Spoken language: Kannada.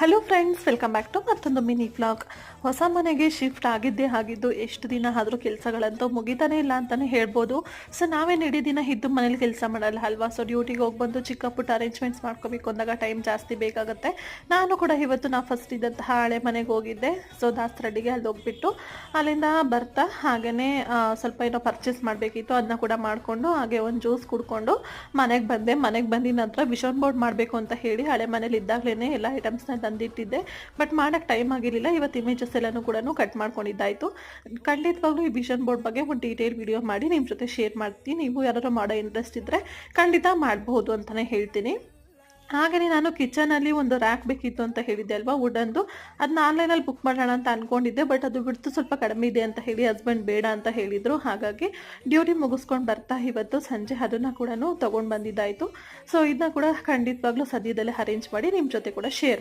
Hello friends, welcome back to ಮತ್ತೊಂದು ಮಿನಿ ವ್ಲಾಗ್. ಹೊಸ ಮನೆಗೆ ಶಿಫ್ಟ್ ಆಗಿದ್ದು ಎಷ್ಟು ದಿನ ಆದರೂ ಕೆಲಸಗಳಂತೂ ಮುಗಿತಾನೆ ಇಲ್ಲ ಅಂತಲೇ ಹೇಳ್ಬೋದು. ಸೊ ನಾವೇನು ಇಡೀ ದಿನ ಇದ್ದು ಮನೇಲಿ ಕೆಲಸ ಮಾಡಲ್ಲ ಅಲ್ವಾ. ಸೊ ಡ್ಯೂಟಿಗೆ ಹೋಗಿ ಬಂದು ಚಿಕ್ಕ ಪುಟ್ಟ ಅರೇಂಜ್ಮೆಂಟ್ಸ್ ಮಾಡ್ಕೋಬೇಕು ಅಂದಾಗ ಟೈಮ್ ಜಾಸ್ತಿ ಬೇಕಾಗುತ್ತೆ. ನಾನು ಕೂಡ ಇವತ್ತು ಫಸ್ಟ್ ಇದ್ದಂತಹ ಹಳೆ ಮನೆಗೆ ಹೋಗಿದ್ದೆ. ಸೊ ದಾಸರಳ್ಳಿಗೆ ಅಲ್ಲಿ ಹೋಗ್ಬಿಟ್ಟು ಅಲ್ಲಿಂದ ಬರ್ತಾ ಹಾಗೆಯೇ ಸ್ವಲ್ಪ ಏನೋ ಪರ್ಚೇಸ್ ಮಾಡಬೇಕಿತ್ತು, ಅದನ್ನ ಕೂಡ ಮಾಡಿಕೊಂಡು ಹಾಗೆ ಒಂದು ಜ್ಯೂಸ್ ಕುಡ್ಕೊಂಡು ಮನೆಗೆ ಬಂದೆ. ಮನೆಗೆ ಬಂದಿದ ನಂತರ ವಿಷನ್ ಬೋರ್ಡ್ ಮಾಡಬೇಕು ಅಂತ ಹೇಳಿ ಹಳೆ ಮನೇಲಿ ಇದ್ದಾಗಲೇ ಎಲ್ಲ ಐಟಮ್ಸ್ನ ತಂದಿಟ್ಟಿದ್ದೆ. ಬಟ್ ಮಾಡೋಕ್ಕೆ ಟೈಮ್ ಆಗಿರಲಿಲ್ಲ. ಇವತ್ತು ಇಮೇಜಸ್ ಎಲ್ಲನೂ ಕೂಡ ಕಟ್ ಮಾಡ್ಕೊಂಡಿದ್ದಾಯಿತು. ಖಂಡಿತವಾಗ್ಲೂ ಈ ವಿಷನ್ ಬೋರ್ಡ್ ಬಗ್ಗೆ ಒಂದು ಡೀಟೇಲ್ ವಿಡಿಯೋ ಮಾಡಿ ನಿಮ್ಮ ಜೊತೆ ಶೇರ್ ಮಾಡ್ತೀನಿ. ನೀವು ಯಾರಾದರೂ ಮಾಡೋ ಇಂಟ್ರೆಸ್ಟ್ ಇದ್ದರೆ ಖಂಡಿತ ಮಾಡಬಹುದು ಅಂತಲೇ ಹೇಳ್ತೀನಿ. ಹಾಗೆಯೇ ನಾನು ಕಿಚನಲ್ಲಿ ಒಂದು ರ್ಯಾಕ್ ಬೇಕಿತ್ತು ಅಂತ ಹೇಳಿದ್ದೆ ಅಲ್ವಾ, ವುಡನ್ದು. ಅದನ್ನ ಆನ್ಲೈನಲ್ಲಿ ಬುಕ್ ಮಾಡೋಣ ಅಂತ ಅಂದ್ಕೊಂಡಿದ್ದೆ. ಬಟ್ ಅದು ಬಿಡ್ತು ಸ್ವಲ್ಪ ಕಡಿಮೆ ಇದೆ ಅಂತ ಹೇಳಿ ಹಸ್ಬೆಂಡ್ ಬೇಡ ಅಂತ ಹೇಳಿದರು. ಹಾಗಾಗಿ ಡ್ಯೂಟಿ ಮುಗಿಸ್ಕೊಂಡು ಬರ್ತಾ ಇವತ್ತು ಸಂಜೆ ಅದನ್ನು ಕೂಡ ತೊಗೊಂಡು ಬಂದಿದ್ದಾಯಿತು. ಸೊ ಇದನ್ನ ಕೂಡ ಖಂಡಿತವಾಗ್ಲೂ ಸದ್ಯದಲ್ಲೇ ಅರೇಂಜ್ ಮಾಡಿ ನಿಮ್ಮ ಜೊತೆ ಕೂಡ ಶೇರ್ ಮಾಡಿ.